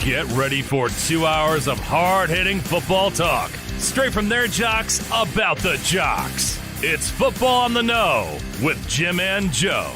Get ready for 2 hours of hard-hitting football talk, straight from their jocks about the jocks. It's Football on the Know with Jim and Joe.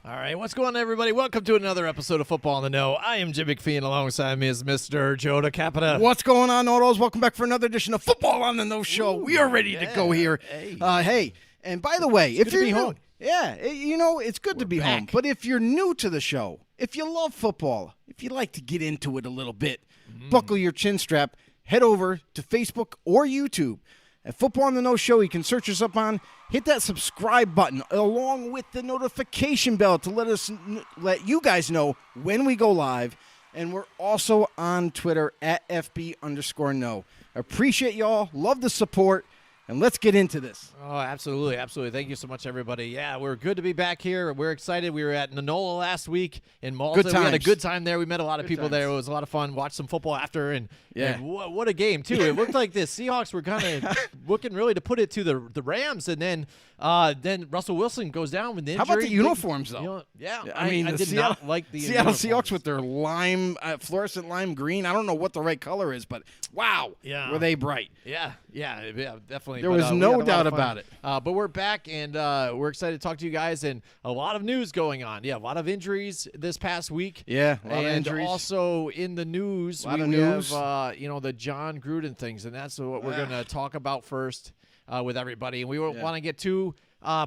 All right, what's going on, everybody? Welcome to another episode of Football on the Know. I am Jim McPhee, and alongside me is Mr. Joe DeCapita. What's going on, Autos? Welcome back for another edition of Football on the Know Show. We are ready to go here. Hey, and by the way, if you're home. It's good to be back. home. But if you're new to the show, if you love football, if you like to get into it a little bit, buckle your chin strap, head over to Facebook or YouTube. At Football on the Know Show, you can search us up on. Hit that subscribe button along with the notification bell to let you guys know when we go live. And we're also on Twitter at FB_know. Appreciate y'all. Love the support. And let's get into this. Oh, absolutely, absolutely. Thank you so much, everybody. Yeah, we're good to be back here. We're excited. We were at Nonola last week in Malta. Good times. We had a good time there. We met a lot of people times. there. It was a lot of fun. Watched some football after, and Yeah. what a game, too. It looked like the Seahawks were kind of looking really to put it to the Rams, and then Russell Wilson goes down with the injury. How about the uniforms, though? I mean, I did not like the Seattle uniforms. Seahawks with their fluorescent lime green. I don't know what the right color is, but wow, were they bright. Yeah, definitely. There was no we had a lot doubt of fun. about it. But we're back, and we're excited to talk to you guys, and a lot of news going on. Yeah, a lot of injuries this past week. Yeah, a lot of and injuries. also in the news, we have the John Gruden things, and that's what we're going to talk about first with everybody. And we won't want to get too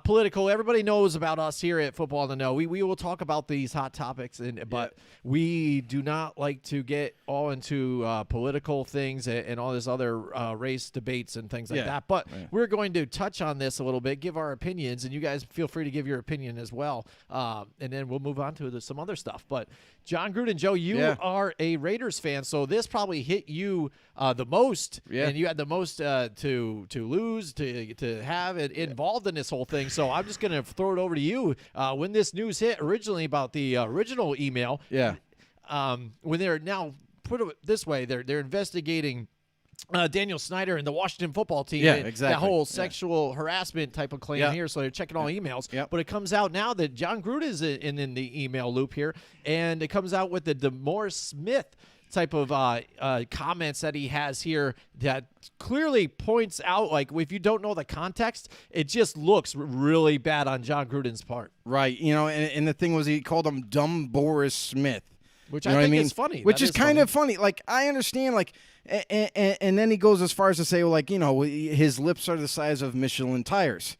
political. Everybody knows about us here at Football on the Know. We will talk about these hot topics, but we do not like to get all into political things and all this other race debates and things like that. But we're going to touch on this a little bit, give our opinions, and you guys feel free to give your opinion as well. And then we'll move on to some other stuff. But John Gruden, Joe, you are a Raiders fan, so this probably hit you the most, and you had the most to lose, to have it involved in this whole thing. So I'm just going to throw it over to you. When this news hit originally about the original email, when they're now, put it this way, they're investigating Daniel Snyder and the Washington football team. Exactly. That whole sexual harassment type of claim here. So they're checking all emails. But it comes out now that John Gruden is in the email loop here, and it comes out with the DeMaurice Smith type of comments that he has here that clearly points out, like, if you don't know the context, it just looks really bad on John Gruden's part. Right. And the thing was, he called him Dumb Boris Smith. Which I think is funny. Which is kind of funny. Like, I understand, like, and then he goes as far as to say, well, like, his lips are the size of Michelin tires.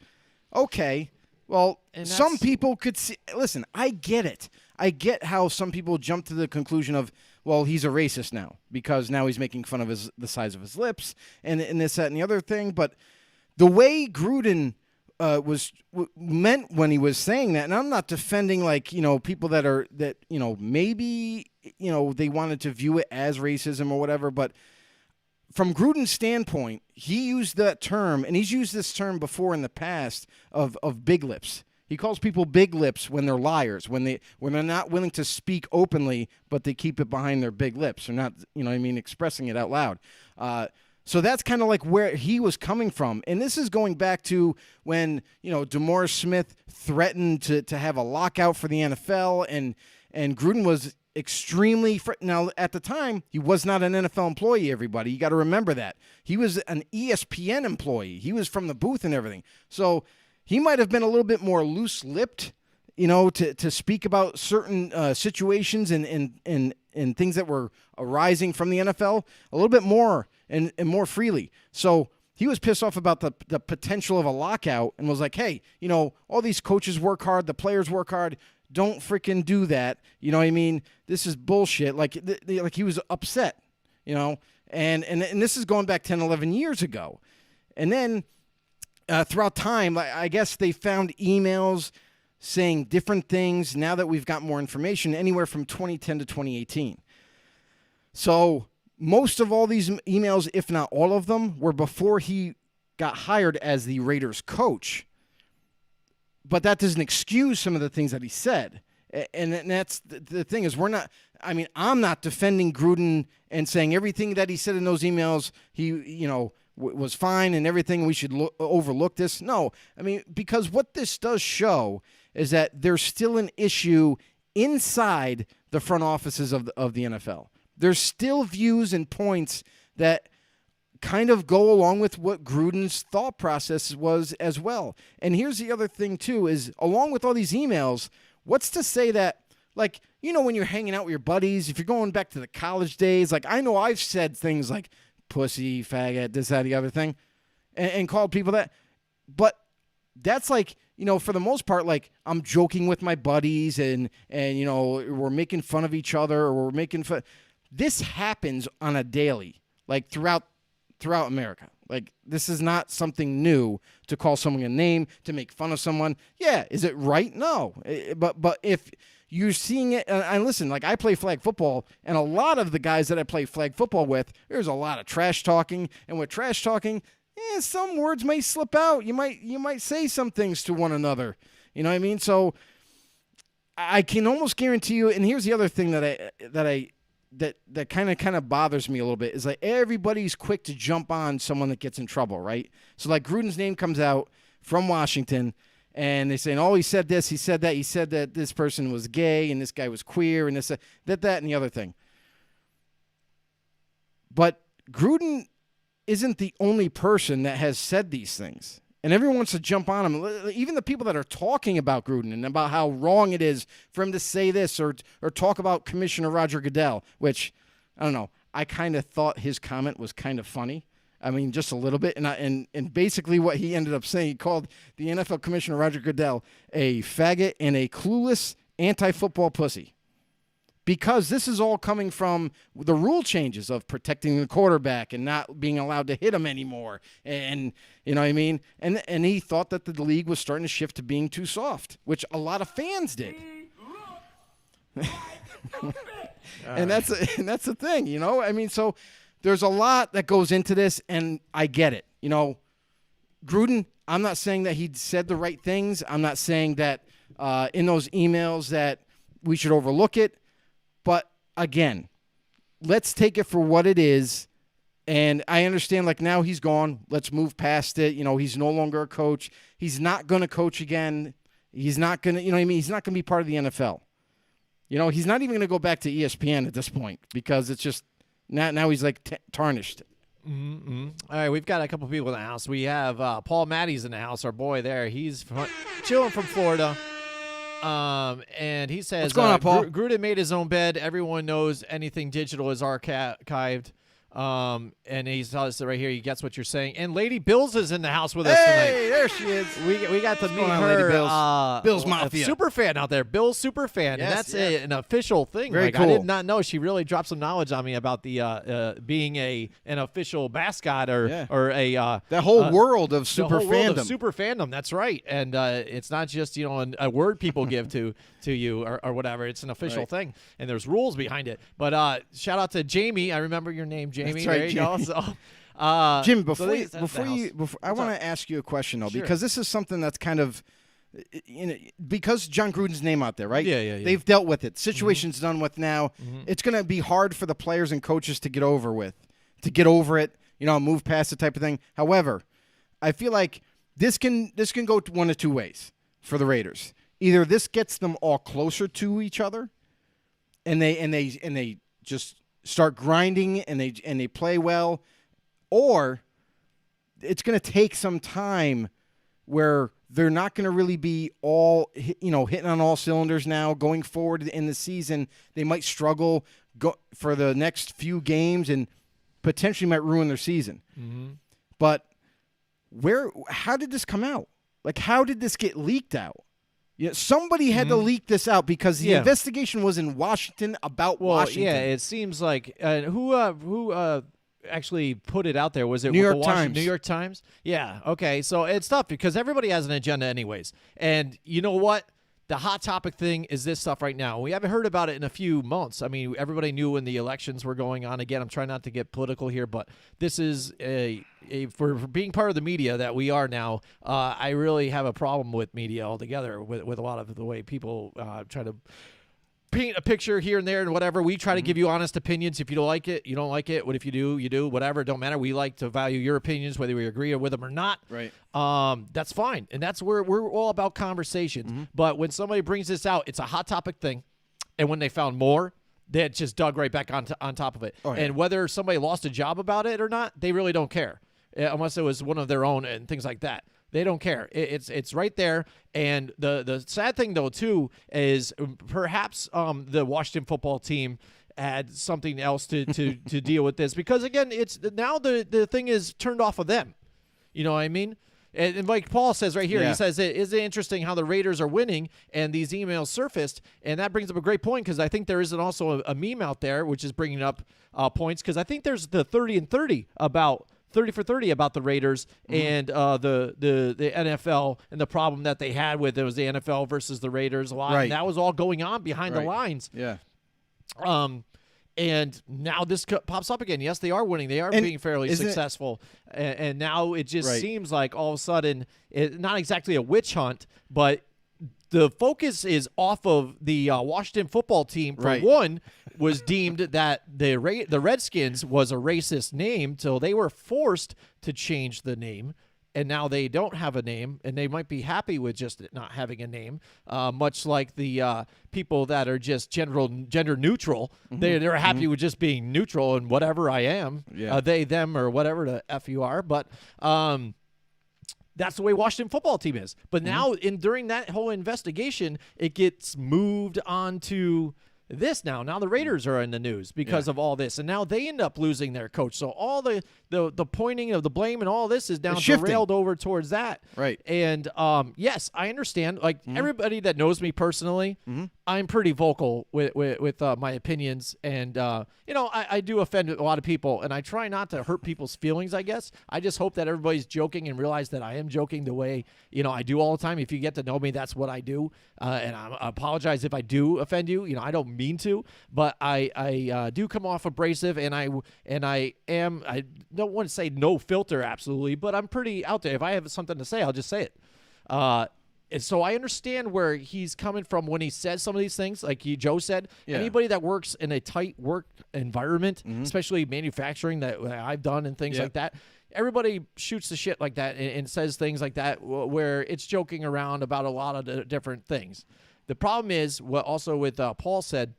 Okay. Well, some people could see. Listen, I get it. I get how some people jump to the conclusion of, well, he's a racist now because now he's making fun of the size of his lips and this, that, and the other thing. But the way Gruden meant when he was saying that, and I'm not defending, like, people that maybe they wanted to view it as racism or whatever, but from Gruden's standpoint, he used that term, and he's used this term before in the past of big lips. He calls people big lips when they're liars, when they're not willing to speak openly, but they keep it behind their big lips. They're not, expressing it out loud. So that's kind of like where he was coming from. And this is going back to when, DeMaurice Smith threatened to have a lockout for the NFL, and Gruden was extremely now, at the time, he was not an NFL employee, everybody. You got to remember that. He was an ESPN employee. He was from the booth and everything. So he might have been a little bit more loose-lipped, to speak about certain situations and things that were arising from the NFL a little bit more and more freely. So he was pissed off about the potential of a lockout and was like, hey, all these coaches work hard, the players work hard. Don't freaking do that. You know what I mean? This is bullshit. Like he was upset, and this is going back 10, 11 years ago. And then throughout time, I guess they found emails saying different things now that we've got more information, anywhere from 2010 to 2018. So most of all these emails, if not all of them, were before he got hired as the Raiders coach. But that doesn't excuse some of the things that he said. And that's the thing is, I'm not defending Gruden and saying everything that he said in those emails, was fine and everything. We should overlook this. No, because what this does show is that there's still an issue inside the front offices of the NFL. There's still views and points that kind of go along with what Gruden's thought process was as well. And here's the other thing, too, is along with all these emails, what's to say that, like, you know, when you're hanging out with your buddies, if you're going back to the college days, like, I know I've said things like pussy, faggot, this, that, the other thing, and called people that. But that's like, you know, for the most part, like, I'm joking with my buddies and you know, we're making fun of each other, or we're making fun. This happens on a daily, like, throughout America. Like, this is not something new to call someone a name, to make fun of someone. Yeah, is it right? No. But if you're seeing it, and listen, like, I play flag football, and a lot of the guys that I play flag football with, there's a lot of trash talking, and with trash talking, some words may slip out. You might say some things to one another. You know what I mean? So I can almost guarantee you, and here's the other thing that kind of bothers me a little bit, is like everybody's quick to jump on someone that gets in trouble, right? So like Gruden's name comes out from Washington, and they say, oh, he said this, he said that, he said that this person was gay and this guy was queer and this, that, and the other thing. But Gruden isn't the only person that has said these things. And everyone wants to jump on him. Even the people that are talking about Gruden and about how wrong it is for him to say this or talk about Commissioner Roger Goodell, which, I don't know, I kind of thought his comment was kind of funny. I mean, just a little bit. And basically what he ended up saying, he called the NFL Commissioner Roger Goodell a faggot and a clueless anti-football pussy. Because this is all coming from the rule changes of protecting the quarterback and not being allowed to hit him anymore. And you know what I mean? And he thought that the league was starting to shift to being too soft, which a lot of fans did. And that's the thing, you know? I mean, so there's a lot that goes into this, and I get it. You know, Gruden, I'm not saying that he said the right things. I'm not saying that in those emails that we should overlook it. But again, let's take it for what it is. And I understand, like, now he's gone. Let's move past it. You know, he's no longer a coach. He's not going to coach again. He's not going to, you know what I mean? He's not going to be part of the NFL. You know, he's not even going to go back to ESPN at this point because it's just, now he's like tarnished. Mm-hmm. All right, we've got a couple people in the house. We have Paul Matty's in the house, our boy there. He's chilling from Florida. And he says, what's going on, Paul? Gruden made his own bed. Everyone knows anything digital is archived. And he's telling us right here, he gets what you're saying. And Lady Bills is in the house with us tonight. Hey, there she is. We got to meet on, her. Lady Bills? Bills Mafia. Super fan out there. Bill's super fan. Yes, and that's yeah. an official thing. Very like, cool. I did not know. She really dropped some knowledge on me about the being an official mascot or a that whole world of super the whole world fandom. of super fandom. That's right. And it's not just, you know, a word people give to you or whatever. It's an official thing. And there's rules behind it. But shout out to Jamie. I remember your name, Jamie. That's right, there you go. So, Jim, before I want to ask you a question though, Sure. because this is something that's kind of, you know, because John Gruden's name out there, right? Yeah. They've dealt with it. Situation's done with now. Mm-hmm. It's going to be hard for the players and coaches to get over it, you know, move past the type of thing. However, I feel like this can go one of two ways for the Raiders. Either this gets them all closer to each other, and they just start grinding and they play well, or it's going to take some time where they're not going to really be all, you know, hitting on all cylinders now going forward in the season. They might struggle for the next few games and potentially might ruin their season. Mm-hmm. But how did this come out? Like, how did this get leaked out? Yeah, somebody had to leak this out because the investigation was in Washington about Washington. Yeah, it seems like who actually put it out there? Was it New York Times? Times? New York Times? Yeah. Okay. So it's tough because everybody has an agenda, anyways. And you know what? The hot topic thing is this stuff right now. We haven't heard about it in a few months. I mean, everybody knew when the elections were going on. Again, I'm trying not to get political here, but this is for being part of the media that we are now. I really have a problem with media altogether, with a lot of the way people try to paint a picture here and there and whatever. We try to give you honest opinions. If you don't like it, you don't like it. What if you do? You do. Whatever. It don't matter. We like to value your opinions, whether we agree with them or not. Right. That's fine. And that's where we're all about conversations. But when somebody brings this out, it's a hot topic thing. And when they found more, they just dug right back on top of it. Oh, yeah. And whether somebody lost a job about it or not, they really don't care. Unless it was one of their own and things like that. They don't care. It's right there. And the sad thing, though, too, is perhaps the Washington football team had something else to deal with this. Because, again, it's now the thing is turned off of them. You know what I mean? And like Paul says right here, he says, is it interesting how the Raiders are winning and these emails surfaced? And that brings up a great point because I think there isn't also a meme out there which is bringing up points because I think there's the 30 and 30 about 30 for 30 about the Raiders and the NFL and the problem that they had with it was the NFL versus the Raiders a lot. Right. And that was all going on behind the lines. Yeah. And now this pops up again. Yes, they are winning. They are being fairly successful. And now it just seems like all of a sudden, not exactly a witch hunt, but the focus is off of the Washington football team. For one, was deemed that the Redskins was a racist name, so they were forced to change the name. And now they don't have a name, and they might be happy with just not having a name, much like the people that are just gender neutral. They're happy with just being neutral and whatever I am, they, them, or whatever the F you are. But that's the way Washington football team is. But now, during that whole investigation, it gets moved on to this now. Now the Raiders are in the news because of all this, and now they end up losing their coach. So all the pointing of the blame and all this is now derailed over towards that. Right. And yes, I understand. Like everybody that knows me personally, I'm pretty vocal with my opinions, and I do offend a lot of people, and I try not to hurt people's feelings. I guess I just hope that everybody's joking and realize that I am joking the way I do all the time. If you get to know me, that's what I do, and I apologize if I do offend you. I don't mean to, but I do come off abrasive, and I don't want to say no filter absolutely, but I'm pretty out there. If I have something to say, I'll just say it. And so I understand where he's coming from when he says some of these things. Like Joe said, anybody that works in a tight work environment, especially manufacturing that I've done and things like that, everybody shoots the shit like that and says things like that where it's joking around about a lot of different things. The problem is what also with Paul said,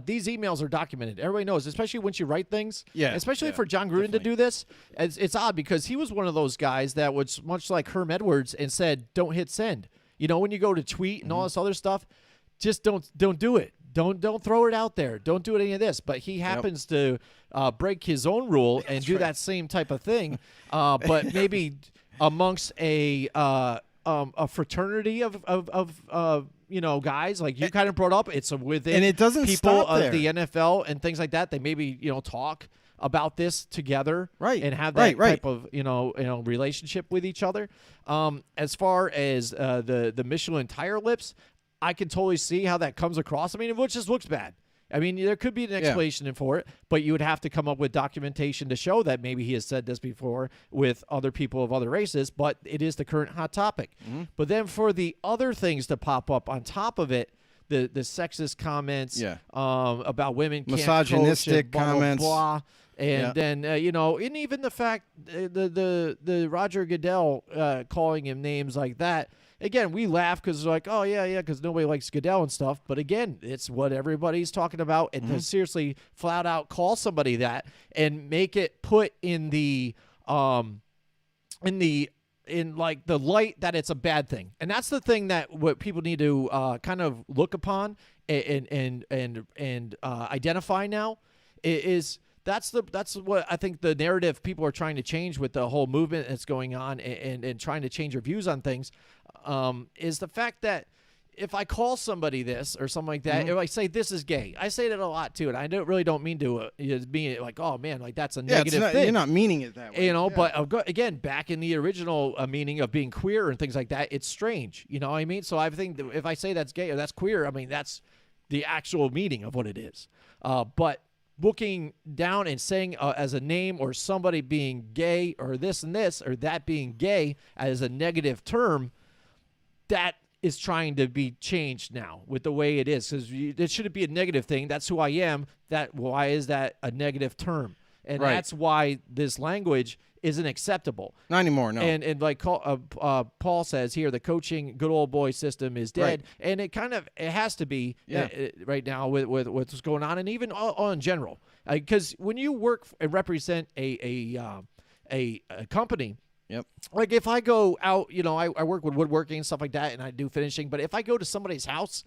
these emails are documented. Everybody knows, especially once you write things. Yeah. Especially for John Gruden to do this. It's odd because he was one of those guys that was much like Herm Edwards and said, don't hit send. When you go to tweet and all this other stuff, just don't do it. Don't throw it out there. Don't do any of this. But he happens to break his own rule and do that same type of thing. But maybe amongst a fraternity of guys like you kind of brought up, it's within and it doesn't people stop there. Of the NFL and things like that. They maybe talk about this together, and have that type of relationship with each other. As far as the Michelin tire lips, I can totally see how that comes across. I mean, it just looks bad. I mean, there could be an explanation for it, but you would have to come up with documentation to show that maybe he has said this before with other people of other races, but it is the current hot topic. But then for the other things to pop up on top of it, the sexist comments about women can't misogynistic coach and comments. blah, blah, blah. And then, and even the fact, the Roger Goodell calling him names like that, again, we laugh because like, oh, yeah, because nobody likes Goodell and stuff. But again, it's what everybody's talking about. And to seriously flat out call somebody that and make it put in the like the light that it's a bad thing. And that's the thing that what people need to kind of look upon and identify now is that's what I think the narrative people are trying to change with the whole movement that's going on and trying to change their views on things, is the fact that if I call somebody this or something like that, if I say this is gay, I say that a lot too, and I don't mean to be like, oh man, like that's a negative thing. You're not meaning it that way, But again, back in the original meaning of being queer and things like that, it's strange. You know what I mean? So I think that if I say that's gay or that's queer, I mean that's the actual meaning of what it is. But looking down and saying as a name or somebody being gay or this and this or that being gay as a negative term, that is trying to be changed now with the way it is, because it shouldn't be a negative thing. That's who I am. Why is that a negative term? And that's why this language isn't acceptable. Not anymore, no. And like Paul says here, the coaching good old boy system is dead, and it has to be right now with what's going on, and even all in general. Because when you work and represent a company. Yep. Like if I go out, I work with woodworking and stuff like that, and I do finishing. But if I go to somebody's house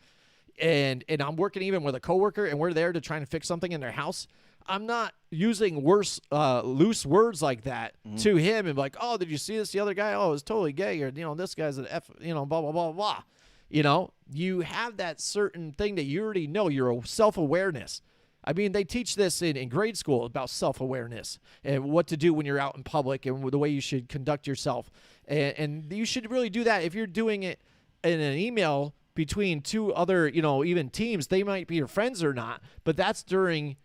and I'm working even with a coworker and we're there to try and fix something in their house, I'm not using loose words like that to him and like, oh, did you see this? The other guy, oh, it's totally gay, or this guy's an F, blah blah blah blah. You have that certain thing that you already know. Your self-awareness. I mean, they teach this in grade school about self-awareness and what to do when you're out in public and the way you should conduct yourself. And you should really do that. If you're doing it in an email between two other, even teams, they might be your friends or not, but that's during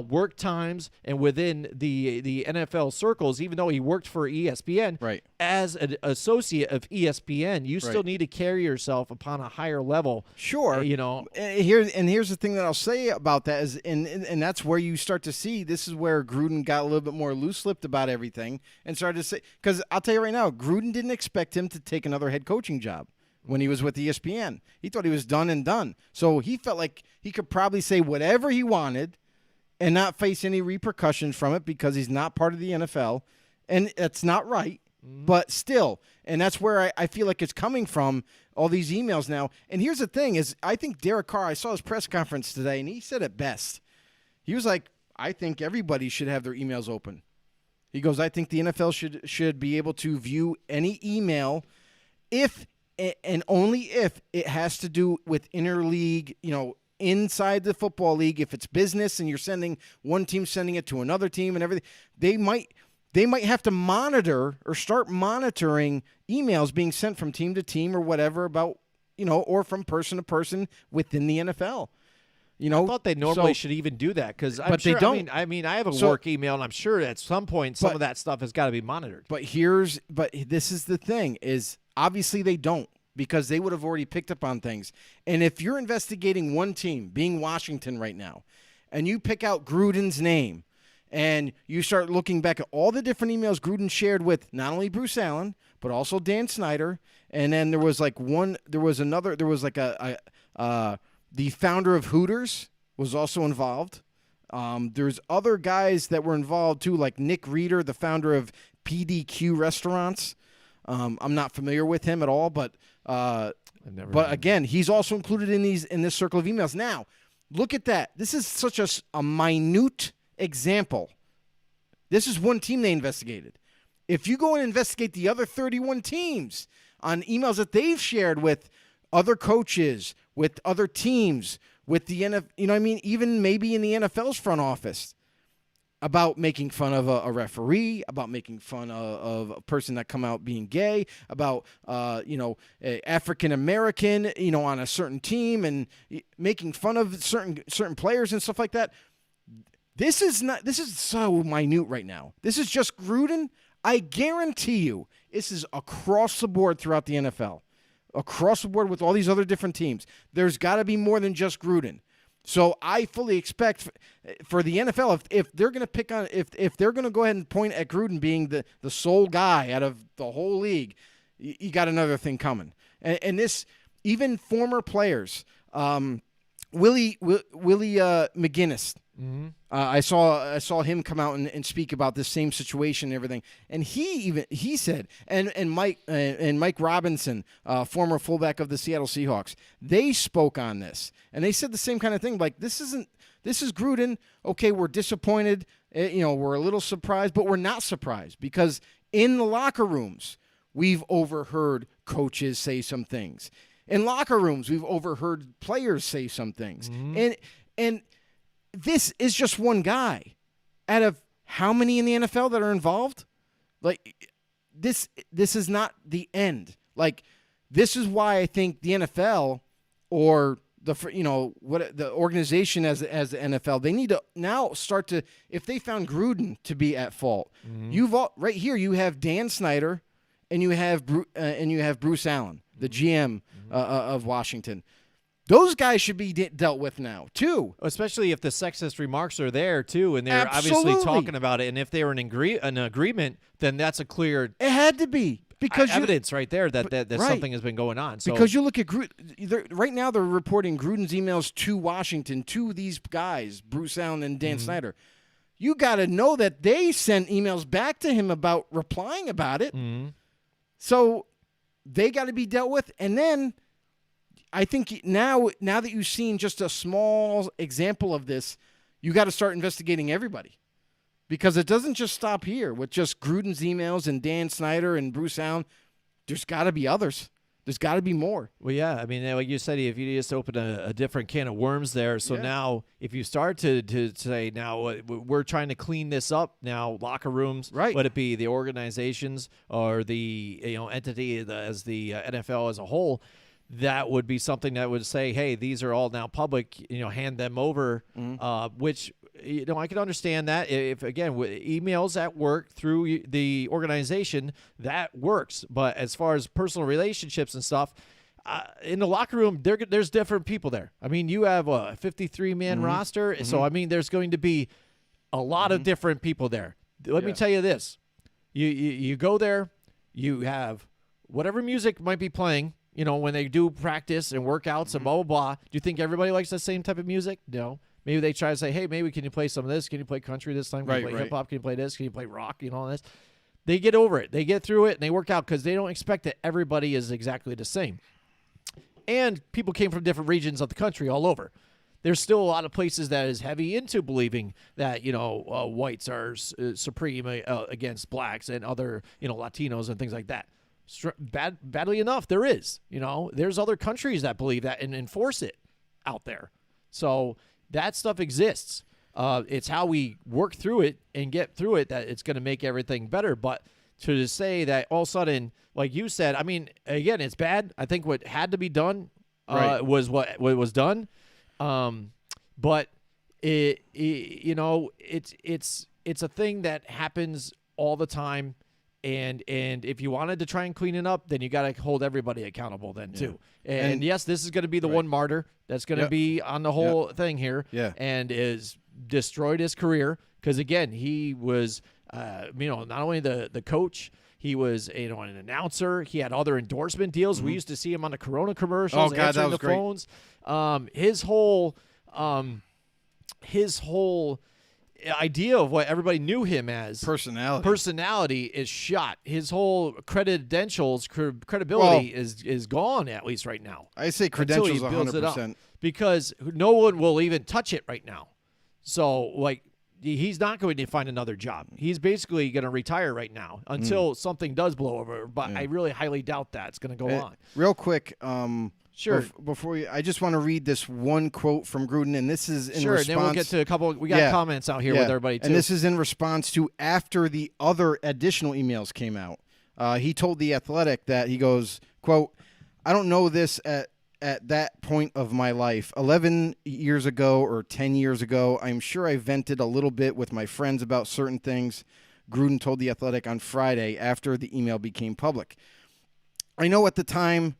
work times and within the NFL circles. Even though he worked for ESPN, right, as an associate of ESPN, you still need to carry yourself upon a higher level. Sure, here's the thing that I'll say about that is, and that's where you start to see this is where Gruden got a little bit more loose-lipped about everything and started to say, because I'll tell you right now, Gruden didn't expect him to take another head coaching job when he was with ESPN. He thought he was done and done, so he felt like he could probably say whatever he wanted and not face any repercussions from it because he's not part of the NFL. And that's not right, but still. And that's where I feel like it's coming from, all these emails now. And here's the thing is, I think Derek Carr, I saw his press conference today, and he said it best. He was like, I think everybody should have their emails open. He goes, I think the NFL should be able to view any email if and only if it has to do with interleague, inside the football league. If it's business and you're sending one team sending it to another team and everything, they might have to monitor or start monitoring emails being sent from team to team or whatever about, or from person to person within the NFL. I thought they normally should even do that because they don't. I mean, I have a work email, and I'm sure at some point some of that stuff has got to be monitored. But this is the thing is, obviously they don't, because they would have already picked up on things. And if you're investigating one team, being Washington right now, and you pick out Gruden's name, and you start looking back at all the different emails Gruden shared with not only Bruce Allen, but also Dan Snyder, and then there was the founder of Hooters was also involved. There's other guys that were involved too, like Nick Reeder, the founder of PDQ Restaurants. I'm not familiar with him at all, but again, he's also included in this circle of emails. Now, look at that. This is such a minute example. This is one team they investigated. If you go and investigate the other 31 teams on emails that they've shared with other coaches, with other teams, with the NFL, even maybe in the NFL's front office, about making fun of a referee, about making fun of a person that come out being gay, about African American, on a certain team, and making fun of certain players and stuff like that. This is so minute right now. This is just Gruden. I guarantee you, this is across the board throughout the NFL, across the board with all these other different teams. There's got to be more than just Gruden. So I fully expect for the NFL, if they're going to pick on, if they're going to go ahead and point at Gruden being the sole guy out of the whole league, you got another thing coming. And this, even former players, Willie McGinnis. Mm-hmm. I saw him come out and speak about this same situation and everything, and he said, and Mike Robinson, former fullback of the Seattle Seahawks, they spoke on this, and they said the same kind of thing. Like, this is Gruden. Okay, we're disappointed. We're a little surprised, but we're not surprised because in the locker rooms we've overheard coaches say some things. In locker rooms we've overheard players say some things, mm-hmm. and this is just one guy out of how many in the NFL that are involved? Like, this is not the end. Like, this is why I think the NFL or the organization as the NFL, they need to now start to, if they found Gruden to be at fault, mm-hmm. Right here you have Dan Snyder and you have Bruce Allen. the GM of Washington. Those guys should be dealt with now, too. Especially if the sexist remarks are there, too, and they're Absolutely. obviously talking about it. And if they were an agreement, then that's a clear It had to be. Because evidence right there that right. Something has been going on. So. Because you look at right now, they're reporting Gruden's emails to Washington, to these guys, Bruce Allen and Dan Snyder. You got to know that they sent emails back to him about replying about it. So they got to be dealt with. And then I think now that you've seen just a small example of this, you got to start investigating everybody. Because it doesn't just stop here with just Gruden's emails and Dan Snyder and Bruce Allen. There's got to be others. There's got to be more. Well, yeah. I mean, like you said, if you just open a different can of worms there. So now if you start to say, now we're trying to clean this up now, locker rooms, right? Whether it be the organizations or the entity as the NFL as a whole, that would be something that would say, hey, these are all now public, hand them over, which – I can understand that if, again, emails at work through the organization, that works. But as far as personal relationships and stuff, in the locker room, there's different people there. I mean, you have a 53-man roster. So, I mean, there's going to be a lot of different people there. Let me tell you this. You go there, you have whatever music might be playing, when they do practice and workouts and blah, blah, blah. Do you think everybody likes the same type of music? No. Maybe they try to say, hey, maybe can you play some of this? Can you play country this time? Can you play hip-hop? Can you play this? Can you play rock? All this. They get over it. They get through it, and they work out because they don't expect that everybody is exactly the same. And people came from different regions of the country all over. There's still a lot of places that is heavy into believing that, whites are supreme against blacks and other, Latinos and things like that. Badly enough, there is. There's other countries that believe that and enforce it out there. So that stuff exists. It's how we work through it and get through it that it's going to make everything better. But to say that all of a sudden, like you said, I mean, again, it's bad. I think what had to be done was what was done. But it's a thing that happens all the time. And if you wanted to try and clean it up, then you got to hold everybody accountable then too. And yes, this is going to be the one martyr that's going to be on the whole thing here and is destroyed his career because, again, he was, not only the coach, he was an announcer. He had other endorsement deals. We used to see him on the Corona commercials, answering the phones. His whole idea of what everybody knew him as personality is shot. His whole credibility is gone, at least right now. I say credentials 100%, because no one will even touch it right now. So he's not going to find another job. He's basically going to retire right now until something does blow over, but I really highly doubt that's going to go on. Real quick, sure. Before I just want to read this one quote from Gruden, and this is in response. And then we'll get to a couple. We got comments out here with everybody too. And this is in response to after the other additional emails came out. He told The Athletic that he goes, quote, "I don't know this at that point of my life. 11 years ago or 10 years ago, I'm sure I vented a little bit with my friends about certain things." Gruden told The Athletic on Friday after the email became public. "I know at the time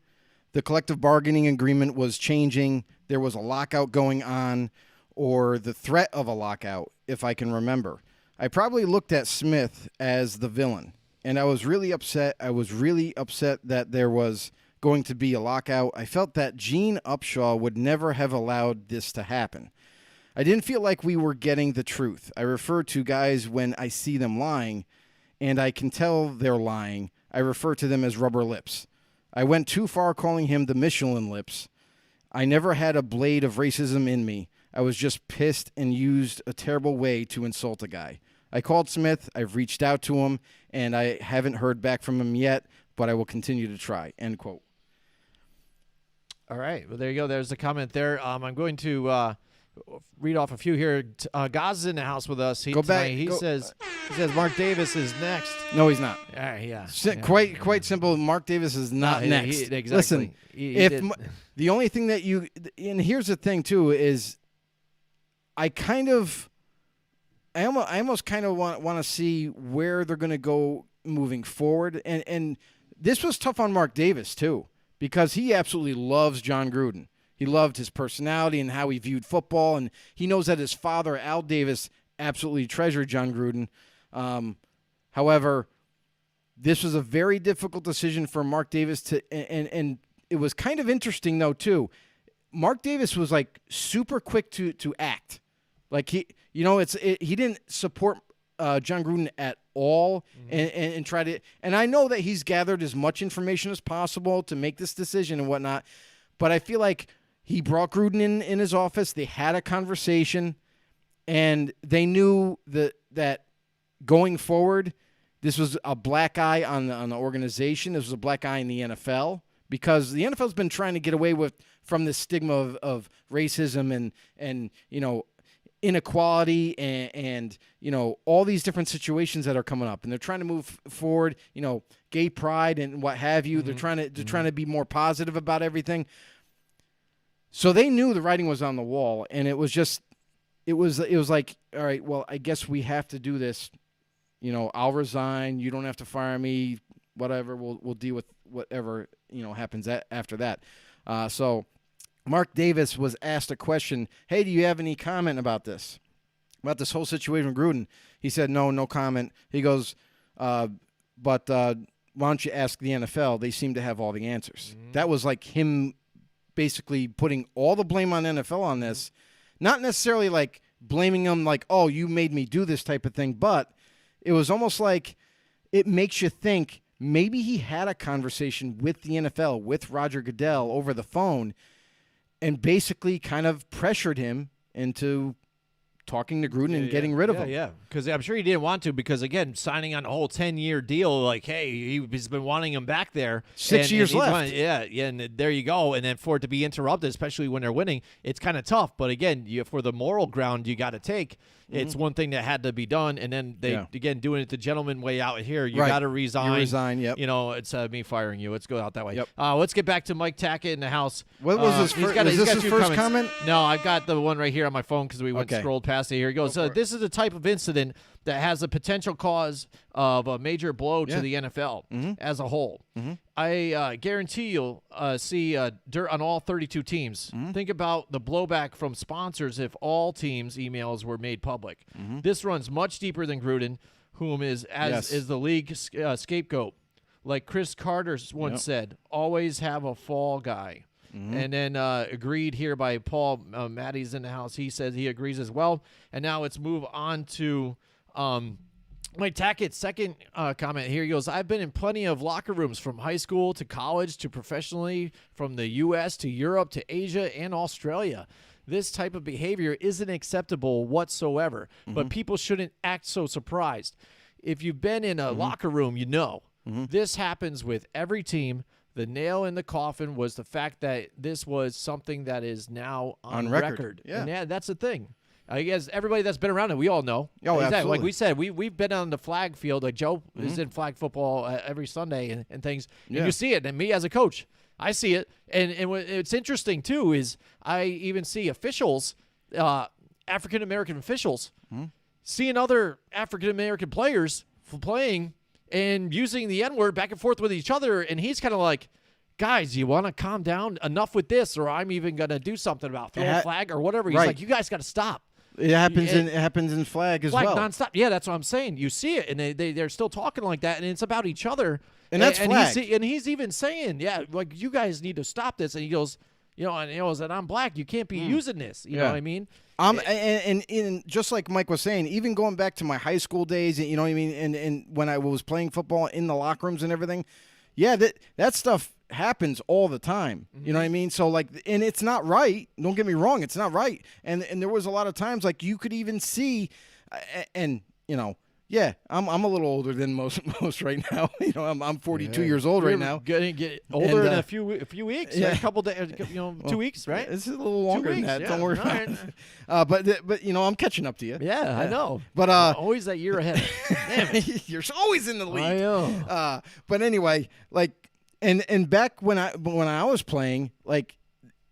the collective bargaining agreement was changing. There was a lockout going on, or the threat of a lockout, if I can remember. I probably looked at Smith as the villain, and I was really upset. I was really upset that there was going to be a lockout. I felt that Gene Upshaw would never have allowed this to happen. I didn't feel like we were getting the truth. I refer to guys when I see them lying, and I can tell they're lying. I refer to them as rubber lips. I went too far calling him the Michelin lips. I never had a blade of racism in me. I was just pissed and used a terrible way to insult a guy. I called Smith. I've reached out to him, and I haven't heard back from him yet, but I will continue to try." End quote. All right. Well, there you go. There's the comment there. I'm going to read off a few here. Gaz is in the house with us. He says Mark Davis is next. No, he's not. Yeah. Quite simple. Mark Davis is not next. Exactly. Listen, the only thing that and here's the thing too is, I almost kind of want to see where they're going to go moving forward, and this was tough on Mark Davis too, because he absolutely loves John Gruden. He loved his personality and how he viewed football, and he knows that his father, Al Davis, absolutely treasured John Gruden. However, this was a very difficult decision for Mark Davis to, and it was kind of interesting though too. Mark Davis was like super quick to act, like he didn't support John Gruden at all, and try to. And I know that he's gathered as much information as possible to make this decision and whatnot, but I feel like he brought Gruden in his office. They had a conversation, and they knew that going forward, this was a black eye on the organization. This was a black eye in the NFL, because the NFL's been trying to get away from this stigma of racism and inequality and all these different situations that are coming up, and they're trying to move forward. Gay pride and what have you. They're trying to be more positive about everything. So they knew the writing was on the wall, and it was like, all right, well, I guess we have to do this. I'll resign. You don't have to fire me. Whatever. We'll deal with whatever happens after that. So Mark Davis was asked a question. Hey, do you have any comment about this whole situation with Gruden? He said, no comment. He goes, but why don't you ask the NFL? They seem to have all the answers. That was like him basically putting all the blame on NFL on this, not necessarily like blaming them like, oh, you made me do this type of thing, but it was almost like it makes you think maybe he had a conversation with the NFL, with Roger Goodell over the phone, and basically kind of pressured him into talking to Gruden and getting rid of him. Yeah, because I'm sure he didn't want to, because, again, signing on a whole 10-year deal, like, hey, he's been wanting him back there. 6 years left. And there you go. And then for it to be interrupted, especially when they're winning, it's kind of tough. But, again, for the moral ground you got to take, it's one thing that had to be done. And then again, doing it the gentleman way out here, you got to resign. You resign, yep. It's me firing you. Let's go out that way. Yep. let's get back to Mike Tackett in the house. What was his first? Is this his first comment? No, I've got the one right here on my phone because we scrolled past it. Here he goes. This is the type of incident that has a potential cause of a major blow to the NFL as a whole. I guarantee you'll see dirt on all 32 teams. Think about the blowback from sponsors if all teams' emails were made public. This runs much deeper than Gruden, whom is the league scapegoat. Like Chris Carter once said, always have a fall guy. And then agreed here by Paul. Maddie's in the house. He says he agrees as well. And now let's move on to Mike Tackett's second comment here. He goes, I've been in plenty of locker rooms from high school to college to professionally, from the U.S. to Europe to Asia and Australia. This type of behavior isn't acceptable whatsoever, but people shouldn't act so surprised. If you've been in a locker room, this happens with every team. The nail in the coffin was the fact that this was something that is now on record. Yeah. And that's the thing. I guess everybody that's been around it, we all know. Oh, absolutely. Like we said, we've been on the flag field. Like Joe is in flag football every Sunday and things. And you see it. And me as a coach, I see it. And it's interesting, too, is I even see officials, African-American officials, seeing other African-American players playing and using the N-word back and forth with each other. And he's kind of like, guys, you want to calm down? Enough with this, or I'm even going to do something about throw a flag or whatever. He's like, you guys got to stop. It happens in flag as well. Nonstop. Yeah, that's what I'm saying. You see it, and they're still talking like that, and it's about each other. And that's flag. And he's even saying, like, you guys need to stop this. And he goes, and I'm black. You can't be using this. You know what I mean? And just like Mike was saying, even going back to my high school days, you know what I mean, and when I was playing football in the locker rooms and everything, that stuff happens all the time. You know what I mean? So like, and it's not right. Don't get me wrong, it's not right. And there was a lot of times like you could even see, I'm a little older than most right now. I'm 42 years old right now. Gonna get older in a few weeks. A couple days. 2 weeks, right? It's a little longer than that. Don't worry about it. But I'm catching up to you. Yeah, I know. But always that year ahead. Damn it. You're always in the lead. I know. But anyway, like, and back when I was playing, like,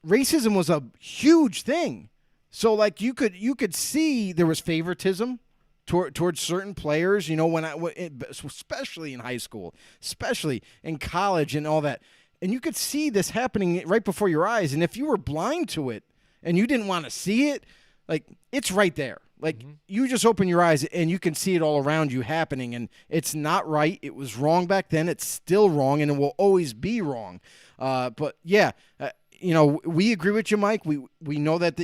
racism was a huge thing. So like you could see there was favoritism towards certain players, especially in high school, especially in college and all that. and you could see this happening right before your eyes. And if you were blind to it and you didn't want to see it, like, it's right there. Like, you just open your eyes and you can see it all around you happening, and it's not right. It was wrong back then. It's still wrong, and it will always be wrong. But, yeah, we agree with you, Mike. We know that,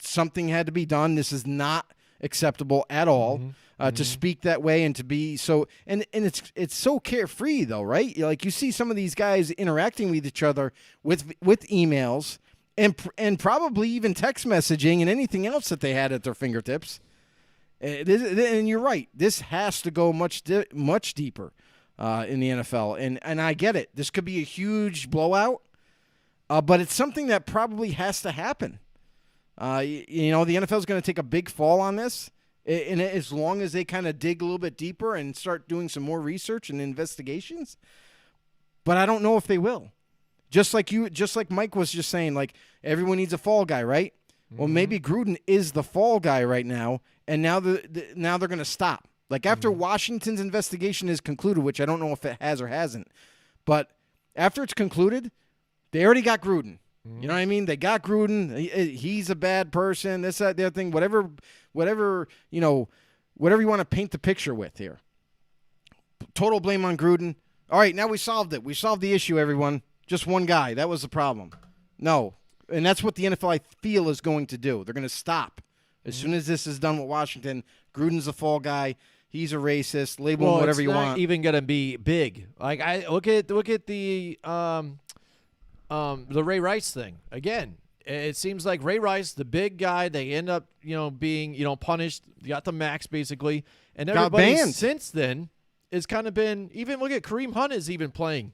something had to be done. This is not acceptable at all to speak that way and to be so – and it's so carefree, though, right? Like, you see some of these guys interacting with each other with emails – and probably even text messaging and anything else that they had at their fingertips. And you're right. This has to go much deeper in the NFL. And I get it. This could be a huge blowout, but it's something that probably has to happen. The NFL is going to take a big fall on this. And as long as they kind of dig a little bit deeper and start doing some more research and investigations. But I don't know if they will. Just like Mike was just saying, like, everyone needs a fall guy, right? Well, maybe Gruden is the fall guy right now, and now now they're going to stop. Like, after Washington's investigation is concluded, which I don't know if it has or hasn't, but after it's concluded, they already got Gruden. You know what I mean? They got Gruden. He's a bad person. This, that, the other thing. Whatever you want to paint the picture with here. Total blame on Gruden. All right, now we solved it. We solved the issue, everyone. Just one guy. That was the problem. No. And that's what the NFL, I feel, is going to do. They're going to stop. As soon as this is done with Washington, Gruden's the fall guy. He's a racist. Label him whatever you want. It's not even going to be big. Like, I look at the Ray Rice thing. Again, it seems like Ray Rice, the big guy, they end up, being, punished. They got the max, basically. And everybody since then has kind of been, even look at Kareem Hunt is even playing.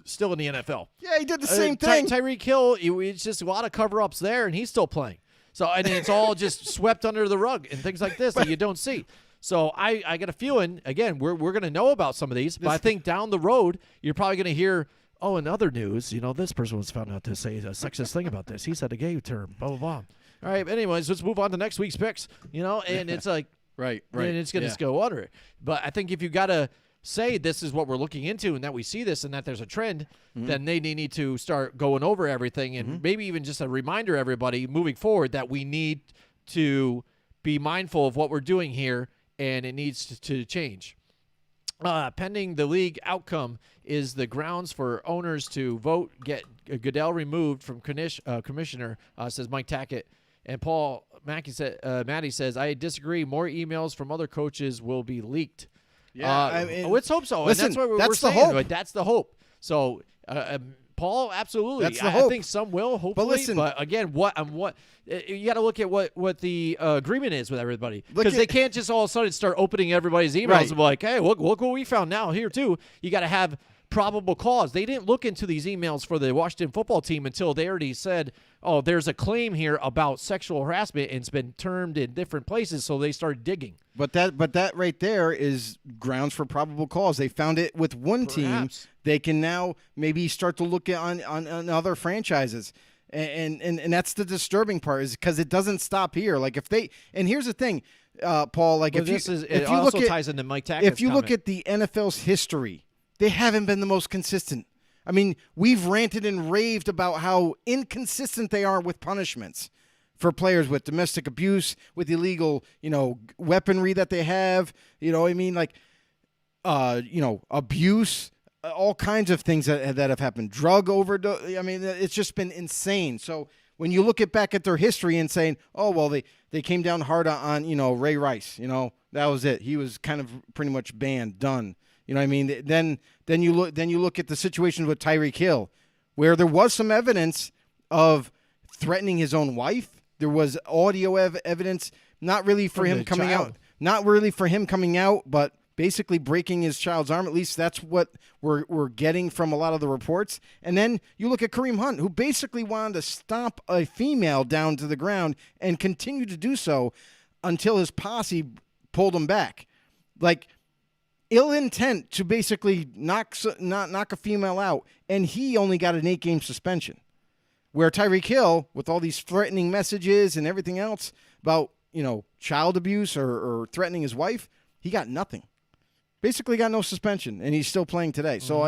Still in the NFL. Yeah, he did the same thing. Tyreek Hill, it's just a lot of cover-ups there, and he's still playing. So, and it's all just swept under the rug and things like this that you don't see. So I got a feeling, again, we're going to know about some of these, but I think down the road, you're probably going to hear, in other news, this person was found out to say a sexist thing about this. He said a gay term, blah, blah, blah. All right, but anyways, let's move on to next week's picks, and it's like, right. And it's going to go under it. But I think if you got to say this is what we're looking into and that we see this and that there's a trend, then they need to start going over everything and maybe even just a reminder everybody moving forward that we need to be mindful of what we're doing here and it needs to change. Pending the league outcome is the grounds for owners to vote, get Goodell removed from commissioner, says Mike Tackett. And Paul Matty says, I disagree. More emails from other coaches will be leaked. Yeah, let's hope so. Listen, and that's what that's we're the saying. hope. Right? That's the hope. So, Paul, absolutely. That's the hope. I think some will, hopefully. But again, what you got to look at what the agreement is with everybody, because they can't just all of a sudden start opening everybody's emails and be like, hey, look what we found now here too. You got to have probable cause. They didn't look into these emails for the Washington football team until they already said, oh, there's a claim here about sexual harassment and it's been termed in different places, so they started digging. But that right there is grounds for probable cause. They found it with one team. They can now maybe start to look at on other franchises. And that's the disturbing part, is because it doesn't stop here. Like, if they – and here's the thing, Paul, like, well, if you look at – ties into Mike Tackett's if you comment. look at the NFL's history, they haven't been the most consistent. I mean, we've ranted and raved about how inconsistent they are with punishments for players with domestic abuse, with illegal, weaponry that they have, abuse, all kinds of things that have happened, drug overdose. I mean, it's just been insane. So when you look back at their history and saying, oh, well, they came down hard on Ray Rice, that was it. He was kind of pretty much banned, done. You know what I mean? Then you look at the situation with Tyreek Hill, where there was some evidence of threatening his own wife. There was audio evidence, not really for him coming out, but basically breaking his child's arm. At least that's what we're getting from a lot of the reports. And then you look at Kareem Hunt, who basically wanted to stomp a female down to the ground and continue to do so until his posse pulled him back. Like, ill intent to basically knock a female out, and he only got an 8-game suspension. Where Tyreek Hill, with all these threatening messages and everything else about child abuse or threatening his wife, he got nothing. Basically got no suspension, and he's still playing today. So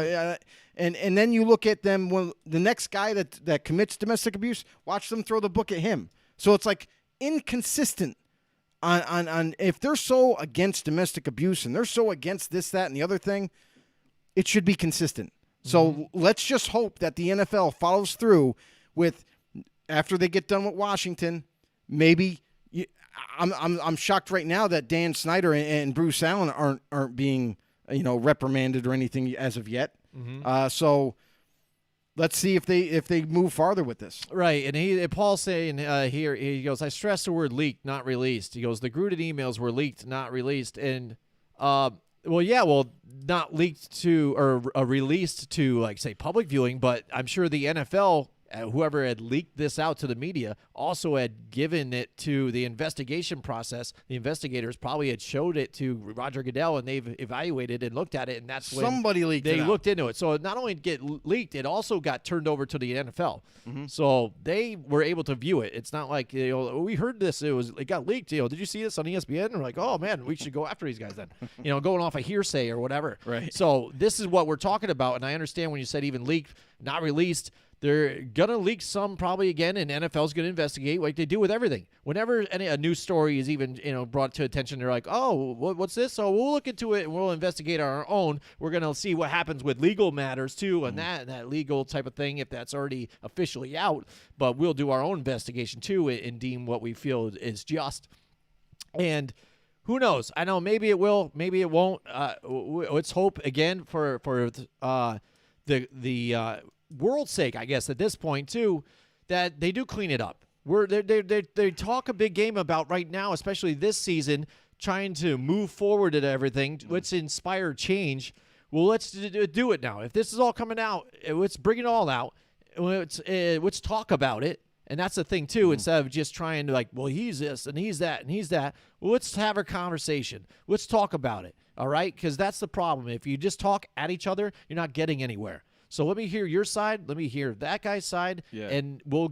and then you look at them when the next guy that commits domestic abuse, watch them throw the book at him. So it's like inconsistent on if they're so against domestic abuse and they're so against this, that, and the other thing, it should be consistent. So let's just hope that the NFL follows through with after they get done with Washington. Maybe I'm shocked right now that Dan Snyder and Bruce Allen aren't being reprimanded or anything as of yet. So let's see if they move farther with this. Right, and Paul's saying here, he goes, I stress the word leaked, not released. He goes, the Gruden emails were leaked, not released, and not leaked to or released to, like, say, public viewing, but I'm sure the NFL, whoever had leaked this out to the media, also had given it to the investigation process. The investigators probably had showed it to Roger Goodell, and they've evaluated and looked at it, and that's when somebody leaked it out. They looked into it. So it not only get leaked, it also got turned over to the NFL. So they were able to view it. It's not like, we heard this, it got leaked. Did you see this on ESPN? And we're like, oh man, we should go after these guys then. Going off a hearsay or whatever. Right. So this is what we're talking about, and I understand when you said even leaked, not released. They're going to leak some probably again, and NFL's going to investigate like they do with everything. Whenever a news story is even brought to attention, they're like, oh, what's this? So we'll look into it, and we'll investigate on our own. We're going to see what happens with legal matters, too, and that legal type of thing, if that's already officially out. But we'll do our own investigation, too, and deem what we feel is just. And who knows? I know maybe it will, maybe it won't. Let's hope, again, for the world's sake, I guess, at this point, too, that they do clean it up. They talk a big game about right now, especially this season, trying to move forward at everything. Let's inspire change. Well, let's do it now. If this is all coming out, let's bring it all out. Let's talk about it. And that's the thing, too, instead of just trying to, like, well, he's this and he's that and he's that. Well, let's have a conversation. Let's talk about it, all right? Because that's the problem. If you just talk at each other, you're not getting anywhere. So let me hear your side. Let me hear that guy's side, and we'll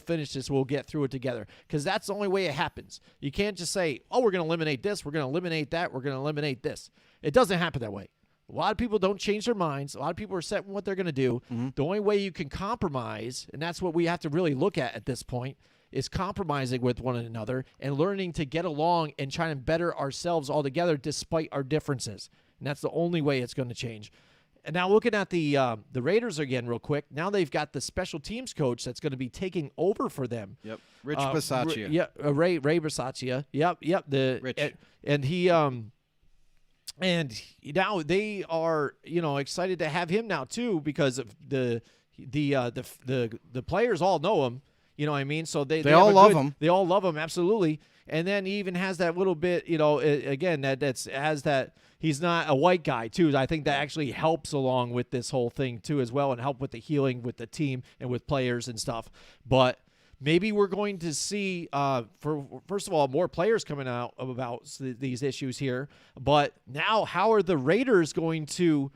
finish this. We'll get through it together, because that's the only way it happens. You can't just say, "Oh, we're going to eliminate this. We're going to eliminate that. We're going to eliminate this." It doesn't happen that way. A lot of people don't change their minds. A lot of people are set in what they're going to do. The only way you can compromise, and that's what we have to really look at this point, is compromising with one another and learning to get along and trying to better ourselves all together despite our differences. And that's the only way it's going to change. And now looking at the Raiders again real quick, now they've got the special teams coach that's going to be taking over for them. Yep, Rich Bisaccia. Ray Bisaccia. Yep. Rich. And he and now they are excited to have him now too, because of the players all know him. You know what I mean? So they all love him. They all love him, absolutely. And then he even has that little bit, again, has that. He's not a white guy, too. I think that actually helps along with this whole thing, too, as well, and help with the healing with the team and with players and stuff. But maybe we're going to see, first of all, more players coming out about these issues here. But now, how are the Raiders going to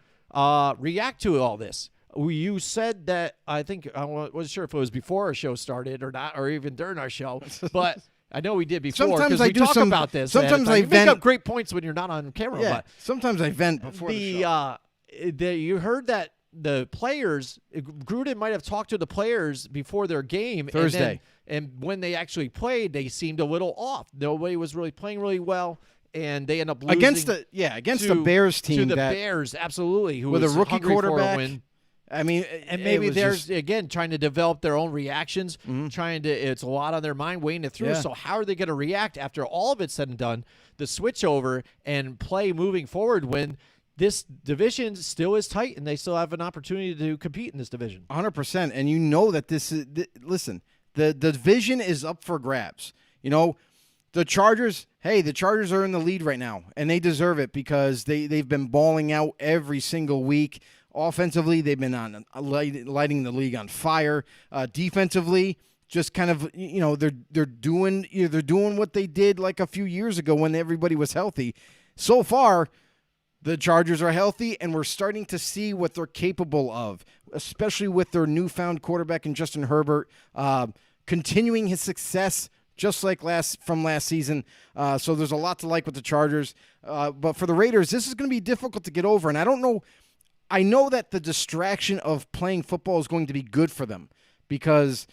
react to all this? You said that, I think, I wasn't sure if it was before our show started or not, or even during our show, but I know we did before, because we talk about this. Sometimes I vent. You make up great points when you're not on camera. Yeah, but sometimes I vent before the show. You heard that the players, Gruden might have talked to the players before their game Thursday, and when they actually played, they seemed a little off. Nobody was really playing really well, and they end up losing against the Bears team. To the Bears, absolutely, who with was a rookie hungry quarterback. For a win. I mean, and maybe they're again trying to develop their own reactions, it's a lot on their mind, weighing it through. Yeah. So how are they going to react after all of it's said and done, the switch over and play moving forward when this division still is tight and they still have an opportunity to compete in this division? 100%. And you know that this is, listen, the division is up for grabs. The Chargers are in the lead right now, and they deserve it because they've been balling out every single week. Offensively, they've been lighting the league on fire. Defensively, just kind of they're doing what they did like a few years ago when everybody was healthy. So far, the Chargers are healthy, and we're starting to see what they're capable of, especially with their newfound quarterback in Justin Herbert, continuing his success just like from last season. So there's a lot to like with the Chargers. But for the Raiders, this is going to be difficult to get over. And I don't know. I know that the distraction of playing football is going to be good for them because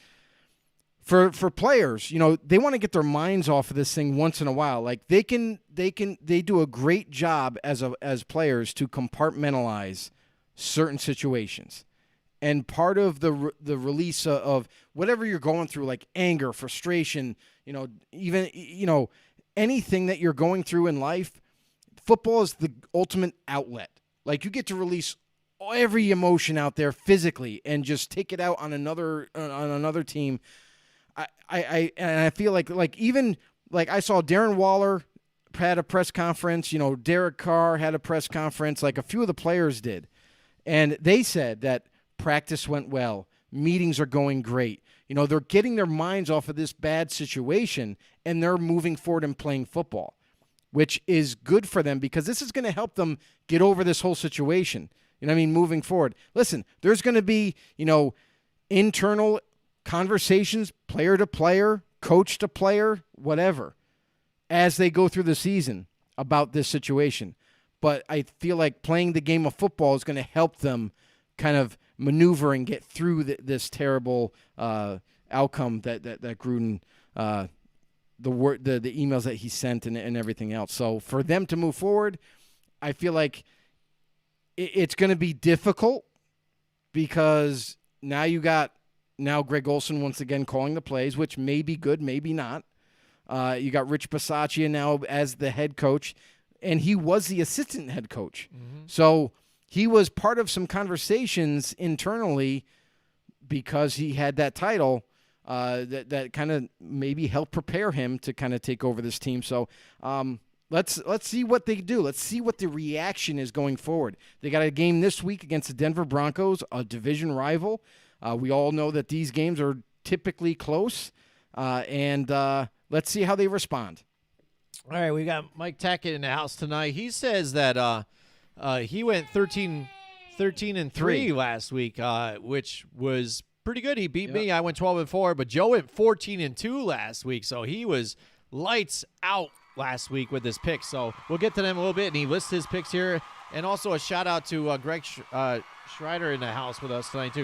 for players, they want to get their minds off of this thing once in a while. Like they do a great job as players to compartmentalize certain situations. And part of the release of whatever you're going through, like anger, frustration, even anything that you're going through in life, football is the ultimate outlet. Like you get to release every emotion out there physically and just take it out on another team. I feel like even like I saw Darren Waller had a press conference. Derek Carr had a press conference. Like a few of the players did, and they said that practice went well. Meetings are going great. They're getting their minds off of this bad situation, and they're moving forward and playing football, which is good for them because this is going to help them get over this whole situation. Moving forward. Listen, there's going to be, internal conversations, player to player, coach to player, whatever, as they go through the season about this situation. But I feel like playing the game of football is going to help them kind of maneuver and get through this terrible outcome that Gruden, the emails that he sent and everything else. So for them to move forward, I feel like it's going to be difficult because now you got Greg Olson once again calling the plays, which may be good, maybe not. You got Rich Bisaccia now as the head coach, and he was the assistant head coach. Mm-hmm. So he was part of some conversations internally because he had that title that kind of maybe helped prepare him to kind of take over this team. So let's see what they do. Let's see what the reaction is going forward. They got a game this week against the Denver Broncos, a division rival. We all know that these games are typically close, and let's see how they respond. All right, we got Mike Tackett in the house tonight. He says that he went 13-3 last week, which was pretty good. He beat me. I went 12-4, but Joe went 14-2 last week, so he was lights out last week with his picks. So we'll get to them a little bit, and he lists his picks here. And also a shout-out to Greg Schreider in the house with us tonight, too.